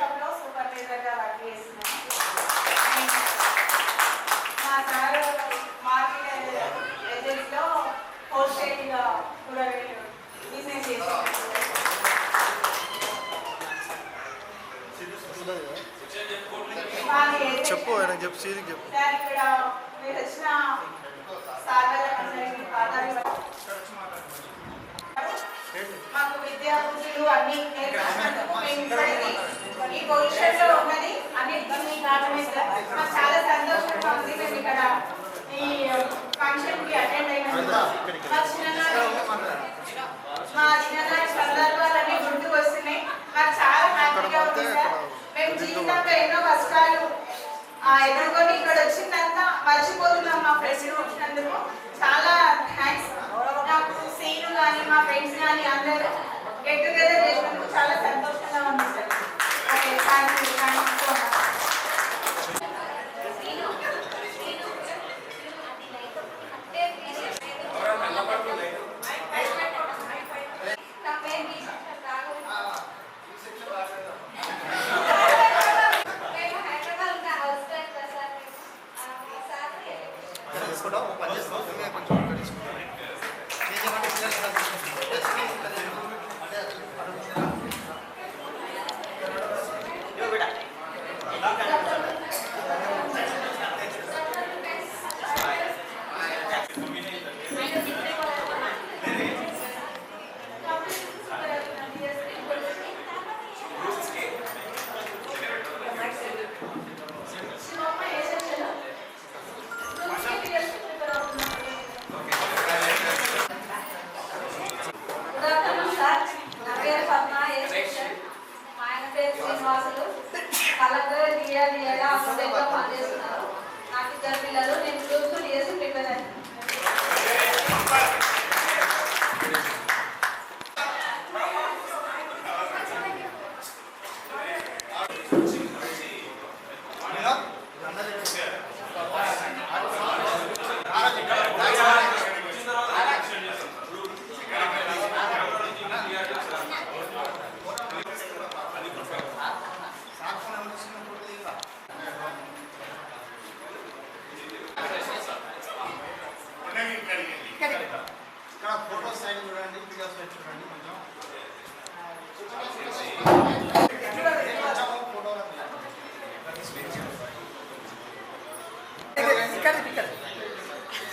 షాప్లో సూపర్వైజర్గా వర్క్ చేస్తున్నాను. మా సార్ మార్కెట్ ఏజెంట్లో హోల్సేల్గా కూడా బిజినెస్ చేస్తున్నాను. చెప్పు చెప్పు సీరియస్ చెప్పు. సార్ ఇక్కడ మీరు వచ్చిన సార్ వాళ్ళందరికీ మాకు విద్యా బుద్ధులు అన్ని నేర్పించినందుకు మేము ఇప్పటికీ ఈ పొజిషన్లో ఉన్నది అన్నిటికీ కారణమే సార్. మాకు చాలా సంతోషంగా ఉంది. మేము ఇక్కడ ఈ ఫంక్షన్కి అటెండ్ అయినందుకు మా చిన్ననాటి సందర్భాలన్నీ గుర్తుకు వస్తున్నాయి. మాకు చాలా హ్యాపీగా ఉంది సార్. మేము జీవితంలో ఎన్నో కష్టాలు ఎదుర్కొని ఇక్కడ వచ్చిందంతా మర్చిపోతున్నాం. మా ఫ్రెండ్స్ వచ్చినందుకు చాలా థ్యాంక్స్. నాకు సీను కానీ మా ఫ్రెండ్స్ కానీ అందరూ గెట్ టుగెదర్ చేసినందుకు చాలా సంతోషంగా ఉంది sir. Okay, thank you so much. పనిచేస్తున్నారు. నాకు ఇద్దరు పిల్లలు. నేను గ్రూప్ 2 డిఎస్సి ప్రిపేర్ అయ్యాను. ఫోటో సైడ్ చూడండి, వీడియోస్ చూడండి.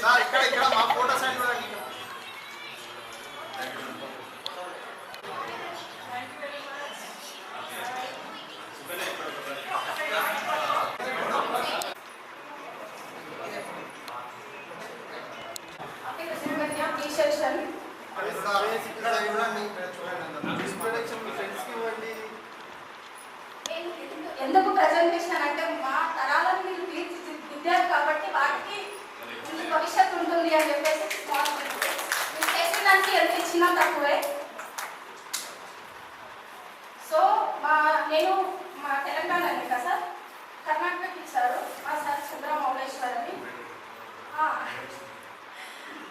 సార్ ఇక్కడ మా ఫోటో సైడ్ చూడండి. ఎందుకు ప్రజెంటేషన్ అంటే మా తరాలను మీరు తీర్చిదిద్దారు కాబట్టి వాటికి భవిష్యత్తు ఉంటుంది అని చెప్పేసి మీరు చేసిన దానికి ఎంత ఇచ్చినా తక్కువే. సో నేను మా తెలంగాణ కదా సార్, కర్ణాటకకి ఇచ్చారు మా సార్ చంద్రమౌళేశ్వర్ అని.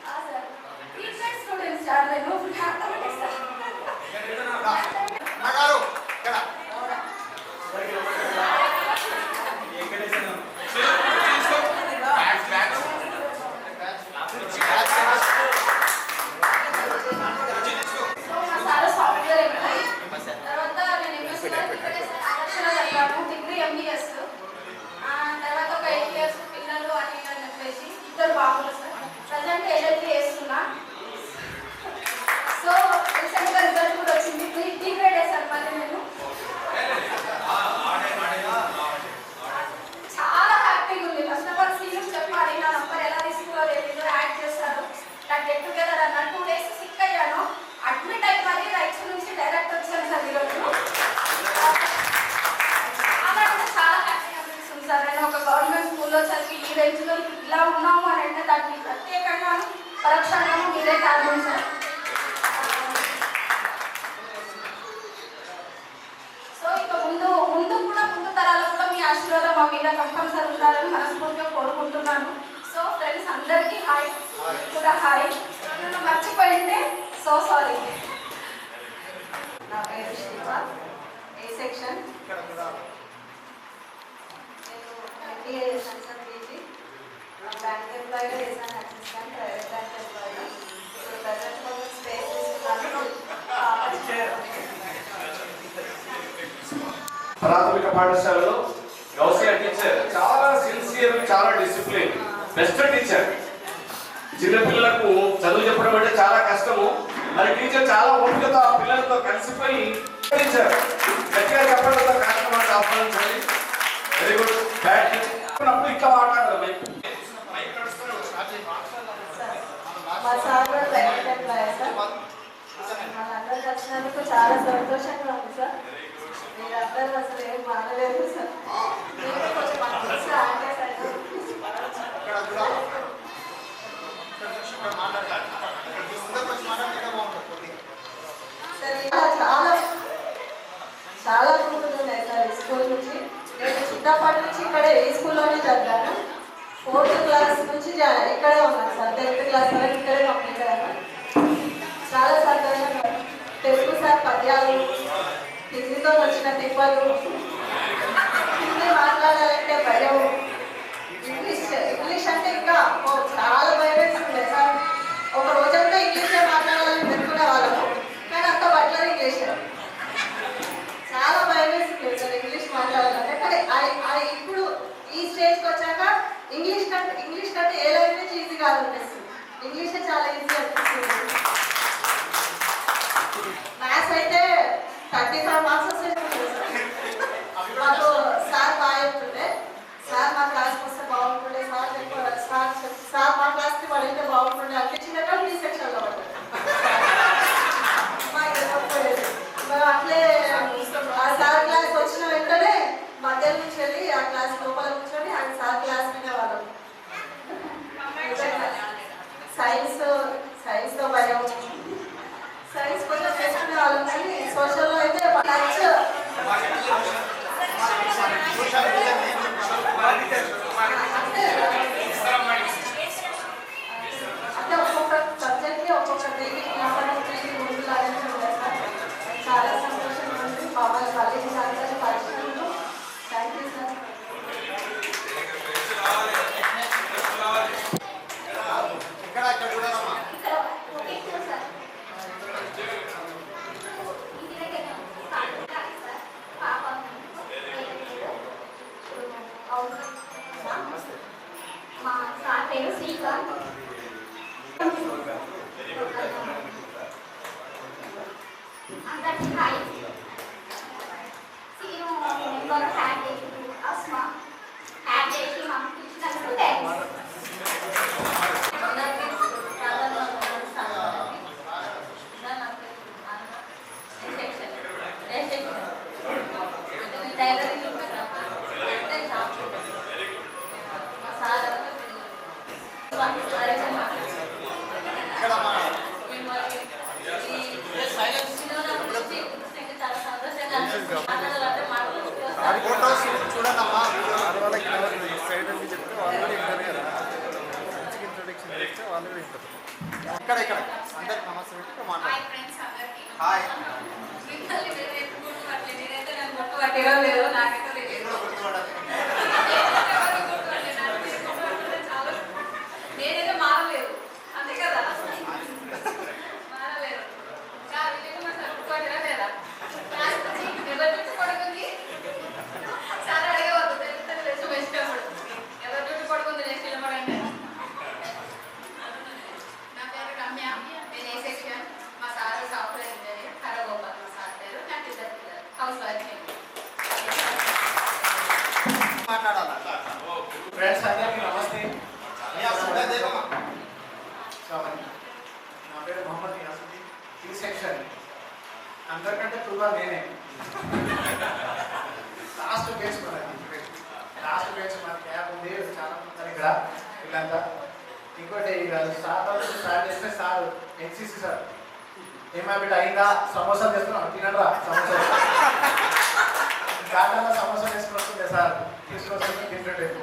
సార్ టీచర్ స్టూడెంట్స్ సార్ నేను మ్యాథమెటిక్స్ సార్. డిగ్రీ ఎంబీఎస్ తర్వాత ఒక 8 years పిల్లలు అని చెప్పేసి 2 బాబులు సార్. ప్రజెంట్ ఎల్ఎల్బీ చేస్తున్నా. సో రీసెంట్గా రిజల్ట్ కూడా వచ్చింది. డి గ్రేడ్ వేసాను మళ్ళీ నేను. చాలా హ్యాపీగా ఉంది. ఫస్ట్ ఆఫ్ ఆల్ సీఎం చెప్పాలి నా నంబర్ ఎలా తీసుకోవాలో తెలియదు. యాడ్ చేస్తారు నాకు గెట్ టుగెదర్ అన్న 2 days సిక్ అయ్యాను. అడ్మిట్ అయ్యి మళ్ళీ రైట్స్ నుంచి డైరెక్ట్ వచ్చాను సార్ ఈరోజు. చాలా హ్యాపీగా అనిపిస్తుంది సార్. నేను ఒక గవర్నమెంట్ స్కూల్లో చదివి ఈ రేంజ్లో ఇలా ఉన్నాము అని అంటే దానికి ప్రత్యేకంగా పరోక్షంగా మీరే కారణం సార్. సో ఇక ముందు తరాలకు కూడా మీ ఆశీర్వాదం మా మీద కంపల్సరీ ఉండాలని మనస్ఫూర్తిగా కోరుకుంటున్నాను. సో ఫ్రెండ్స్ అందరికీ హాయ్ కూడా హాయ్. నన్ను మర్చిపోయింటే సో సారీ. నా పేరు శివ, ఏ సెక్షన్. ప్రాథమిక పాఠశాలలో గౌసియా టీచర్ చాలా సిన్సియర్, చాలా డిసిప్లిన్, బెస్ట్ టీచర్. చిన్నపిల్లలకు చదువు చెప్పడం అంటే చాలా కష్టము. మరి టీచర్ చాలా ఓపికతో ఆ పిల్లలతో కలిసిపోయి టీచర్ గట్టిగా చెప్పడంతో కార్యక్రమాన్ని ఆహ్వానించాలి. Very good. బ్యాడ్ టీచర్ ఇట్లా మాట్లాడారు. మా సార్ కూడా ప్రైవేట్ ఎంప్లాయీ సార్. వాళ్ళందరూ వచ్చినందుకు చాలా సంతోషంగా ఉంది సార్. మీరందరూ అసలు ఏం మానలేదు సార్. మీరు కొంచెం మాకు తెలుసు అంటే చాలా చాలా గుర్తులు ఉన్నాయి సార్ ఈ స్కూల్ నుంచి. నేను చిన్నప్పటి నుంచి ఇక్కడే ఈ స్కూల్లోనే చదివాను. 4th క్లాస్ నుంచి ఇక్కడే ఉన్నాను సార్. 10th క్లాస్ వరకు ఇక్కడే కంప్లీట్ అయ్యాను. చాలా సంతోషంగా తెలుగు సార్ పద్యాలు, హిందీతో వచ్చిన తిప్పలు, హిందీ మాట్లాడాలంటే భయం, ఇంగ్లీష్ అంటే ఇంకా చాలా భయం వేస్తుంది సార్. ఒక రోజంతా ఇంగ్లీషే మాట్లాడాలని పెట్టుకునే వాళ్ళము, కానీ అంత బట్లర్ ఇంగ్లీష్. చాలా భయం వేస్తుంది సార్ ఇంగ్లీష్ మాట్లాడాలంటే. కానీ ఇప్పుడు ఈ స్టేజ్కి వచ్చాక ఇంగ్లీష్ కంటే ఏ లాంగ్వేజ్ ఈజీ కాదు అనిపిస్తుంది. ఇంగ్లీషే చాలా ఈజీ అనిపిస్తుంది. మ్యాథ్స్ అయితే 35 మార్క్స్ వచ్చేస్తుంది సార్. మాకు సార్ బాగా చెప్తుండే, సార్ మా క్లాస్కి వస్తే బాగుంటుండే, సార్ మా క్లాస్కి పడితే బాగుంటుండే అనిపించినట్టు మీ సెక్షన్లో పడ్డాడు. మాకు చెప్పలేదు. మేము అట్లే ఆ సార్ క్లాస్ వచ్చిన వెంటనే మధ్యాహ్నం నుంచి వెళ్ళి ఆ క్లాస్ లోపల కూర్చొని ఆ సార్ క్లాస్ వినేవాళ్ళం. సైన్స్తో భయం, సైన్స్ కొంచెం చేసుకునే వాళ్ళం, కానీ సోషల్లో అయితే అంటే ఒక్కొక్క సబ్జెక్ట్కి ఒక్కొక్క ముందు లాగానే ఉంటాయి సార్. చాలా సంతోషంగా ఉంది మమ్మల్ని మళ్ళీ అందరినీ పరిచయంలో. Thank you sir. మా సార్ పేరు శ్రీకాంత్. అందరికీ హాయ్. సీను నెంబర్ హ్యాక్ చేసి అస్మా హ్యాక్ చేసి మాకు ఇచ్చినందుకు థ్యాంక్స్. చూడమ్మా వాళ్ళకి సైడ్ అని చెప్తే వాళ్ళు కూడా వింటారు కదా. మంచిగా ఇంట్రొడక్షన్ చేస్తే వాళ్ళు కూడా వింటారు. ఇక్కడ ఇక్కడ అందరికి నమస్తే పెట్టి మాట్లాడాలి. హాయ్. నేనేదో మారలేదు అంతే కదా. మారలేదు లేదా ఎవరి చుట్టూ పడుకుంది సార్ అడిగేవాళ్ళు తెలుసు వేసినప్పుడు ఎవరి చుట్టూ పడుకుంది నెక్స్ట్ నిలబడండి. నా పేరు రమ్య, నేను ఏ సెక్షన్. మా సార్ సాఫ్ట్వేర్ ఇంజనీర్, హరగోపాల్ మా సార్ పేరు. నాకు 2 పిల్లలు, హౌస్ వైఫ్. మాట్లాడాలా ఫ్రెండ్స్ అందరికీ నమస్తే. నా పేరు మొహమ్మద్ యాసుద్దీన్, ఈ సెక్షన్. అందరికంటే తుగా నేనే లాస్ట్ బెంచ్ మన క్యాబ్ ఉంది. చాలా మంది ఇక్కడ వీళ్ళంతా. ఇంకోటి స్టార్ట్ చేస్తే సార్ ఎన్సీసీ సార్ ఏమా బిడ్డ అయిందా, సమోసా తెస్తున్నాం తినరా, సమోసా గార్డెన్లో సమోసా తీసుకుని వస్తుండే సార్, తీసుకొస్తుంటే డిఫరెంట్.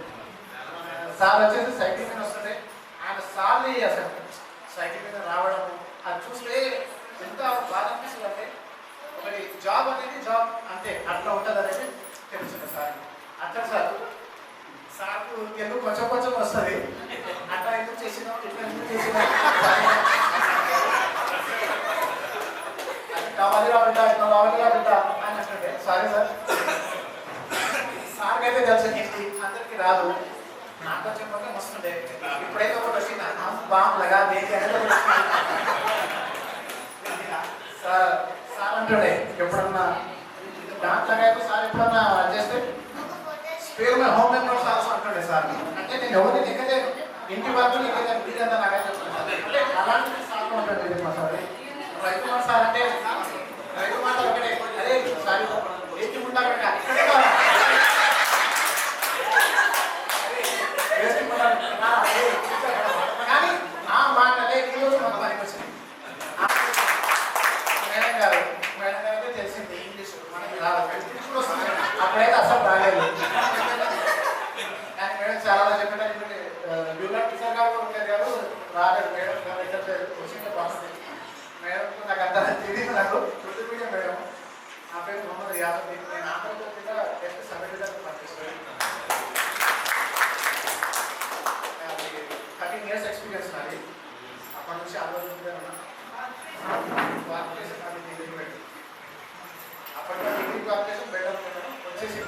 సార్ వచ్చేసి సైకిల్ మీద వస్తుండే. ఆయన సార్లు అసలు సైకిల్ మీద రావడం అది చూస్తే ఎంత బాగా అనిపిస్తుంది అంటే, ఒకటి జాబ్ అనేది జాబ్ అంతే అట్లా ఉంటుంది అనేది తెలుస్తుంది సార్. అట్లా సార్కు తెలుగు కొంచెం కొంచెం వస్తుంది. అట్లా ఎందుకు చేసినాం, ఇట్లా ఎందుకు చేసినాం, కావాలి కాబట్టి అని అంటే సారీ సార్ నాకైతే తెలుసు హిందీ, అందరికి రాదు. నాతో చెప్పంటే మస్తుండే. ఇప్పుడైతే ఒకటి వచ్చింది, బాంబ్ లగా దేనికి అనేది ఒకటి వచ్చింది. సార్ సార్ అంటాడే ఎప్పుడన్నా దాంట్లో అయితే సార్ ఎప్పుడన్నా చేస్తే స్పేర్ మే హోమ్ మెంబర్స్ ఆల్సో అంటాడే సార్. అంటే నేను ఎవరిని ఎక్కలేదు, ఇంటి వరకు ఎక్కలేదు, మీరంతా నాకైతే చెప్తాను. అంటే అలాంటి సార్ ఉంటాడు మా సార్. రైతు మాట సార్ అంటే రైతు మాట ఒకటే, అదే సార్ ఏంటి ఉంటారు కానీ ఆ మాటలే ఈరోజు మాకు పనికి వచ్చింది. మేడం గారు అయితే తెలిసింది ఇంగ్లీష్ మనకి రాదు, ఇప్పుడు వస్తుంది. అప్పుడైతే అసలు రాలేదు. కానీ మేడం చాలా చెప్పారు. డ్యూలర్ టీచర్ గారు ఉంటారు గారు రాలేదు. మేడం గారు అయితే వచ్చింటే బాగుంది. మేడం నాకు అంత తెలియదు, నాకు తెలుగు మీడియం మేడం. నా పేరు మొహమ్మద్ యాదవ్. నేను ఆంధ్రప్రదేశ్లో టెస్ట్ సబ్మిట్ పనిచేస్తాను. 13 years ఎక్స్పీరియన్స్ నాది. అప్పటి నుంచి ఆలోచించాను. క్వాలిఫికేషన్ అది డిగ్రీ పెట్టి అప్పట్లో డిగ్రీ క్వాలిఫికేషన్ బెటర్ వచ్చేసి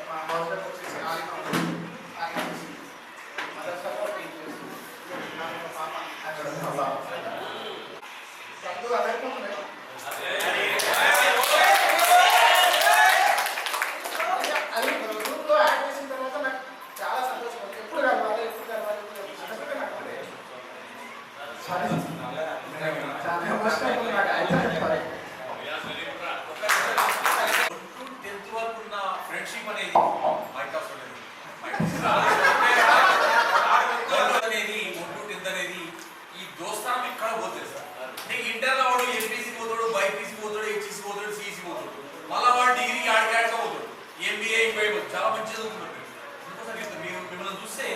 మా హౌస్ వైఫ్ వచ్చేసి మదర్ సపోర్ట్ పాప చదువు అదైపోతుంది. అది గ్రూప్లో యాడ్ చేసిన తర్వాత నాకు చాలా సంతోషం. ఎప్పుడు కలవాలి చాలా ఎమోషనల్ నాకు అయితే ఫ్రెండ్షిప్ అనేది అనేది అనేది ఈ దోస్తానం ఎక్కడ పోతుంది సార్. నీకు ఇంటర్లో వాడు ఎంపీసీ పోతాడు, బైపీసీ పోతాడు, హెచ్ఈసీ పోతాడు, సిఈసీ పోతాడు, మళ్ళీ వాడు డిగ్రీ ఆడికాడిగా పోతాడు, ఎంబీఏ చాలా మంచి చదువుకుంటాడు. అందుకోసం మీరు మిమ్మల్ని చూస్తే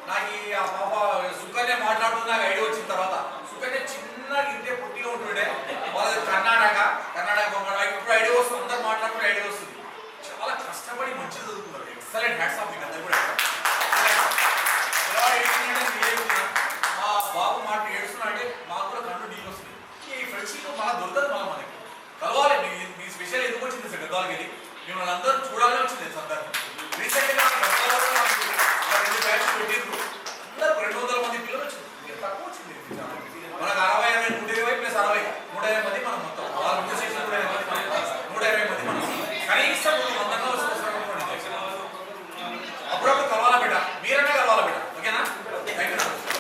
నాకు ఆ పాప సుకన్య మాట్లాడుతున్న నాకు ఐడియా వచ్చిన తర్వాత, సుకన్య చిన్న ఇంటే పుట్టిగా ఉంటుండే, వాళ్ళది కర్ణాటక ఇప్పుడు ఐడియా వస్తుంది, అందరు మాట్లాడుతున్న ఐడియా వస్తుంది. చాలా కష్టపడి మంచి చదువుకున్నారు. ఎక్సలెంట్ హ్యాట్స్ ఆఫ్ మీకు అందరు కూడా. మా బాబు మాట ఏడుస్తున్నా అంటే మాకు కూడా కన్ను నీళ్ళు వస్తుంది. ఈ ఫ్రెండ్షిప్ మళ్ళీ దొరకదు, మనకి కలవాలి. మీ స్పెషల్ ఎందుకు వచ్చింది సార్ గద్వాలకి వెళ్ళి మిమ్మల్ని అందరూ చూడాలని వచ్చింది.